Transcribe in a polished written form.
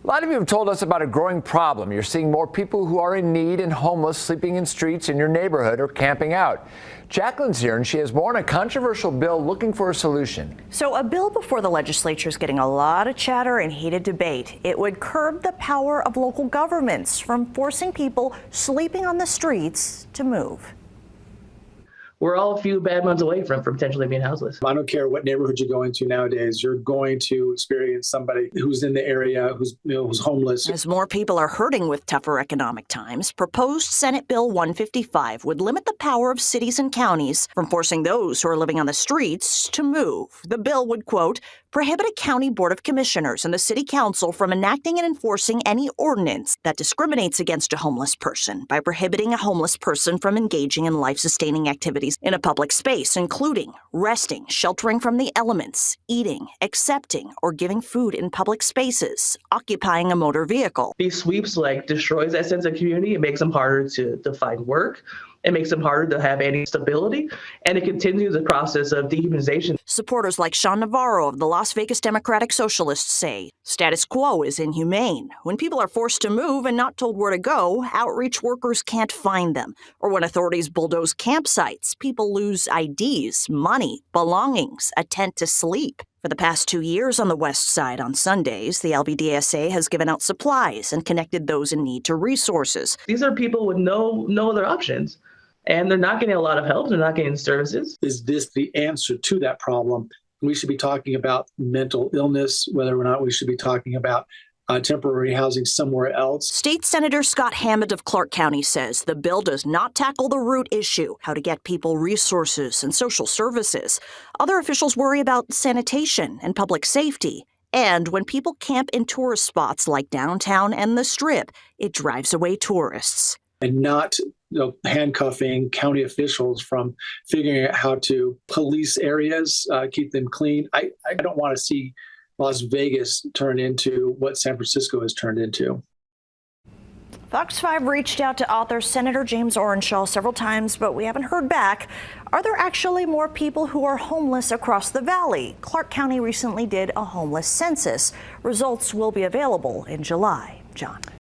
A lot of you have told us about a growing problem. You're seeing more people who are in need and homeless sleeping in streets in your neighborhood or camping out. Jacqueline's here, and she has more on a controversial bill looking for a solution. So a bill before the legislature is getting a lot of chatter and heated debate. It would curb the power of local governments from forcing people sleeping on the streets to move. We're all a few bad months away from potentially being houseless. I don't care what neighborhood you go into nowadays, you're going to experience somebody who's in the area who's homeless. As more people are hurting with tougher economic times, proposed Senate Bill 155 would limit the power of cities and counties from forcing those who are living on the streets to move. The bill would, quote, prohibit a county board of commissioners and the city council from enacting and enforcing any ordinance that discriminates against a homeless person by prohibiting a homeless person from engaging in life-sustaining activities in a public space, including resting, sheltering from the elements, eating, accepting, or giving food in public spaces, occupying a motor vehicle. These sweeps destroys that sense of community. It makes them harder to find work. It makes them harder to have any stability, and it continues the process of dehumanization. Supporters like Sean Navarro of the Las Vegas Democratic Socialists say status quo is inhumane. When people are forced to move and not told where to go, outreach workers can't find them. Or when authorities bulldoze campsites, people lose IDs, money, belongings, a tent to sleep. For the past 2 years on the West Side on Sundays, the LVDSA has given out supplies and connected those in need to resources. These are people with no other options, and they're not getting a lot of help. They're not getting services. Is this the answer to that problem? We should be talking about mental illness, whether or not we should be talking about temporary housing somewhere else. State Senator Scott Hammond of Clark County says the bill does not tackle the root issue, how to get people resources and social services. Other officials worry about sanitation and public safety. And when people camp in tourist spots like downtown and the Strip, it drives away tourists. And not handcuffing county officials from figuring out how to police areas, keep them clean. I don't want to see Las Vegas turn into what San Francisco has turned into. Fox 5 reached out to author Senator James Orenshaw several times, but we haven't heard back. Are there actually more people who are homeless across the valley? Clark County recently did a homeless census. Results will be available in July. John.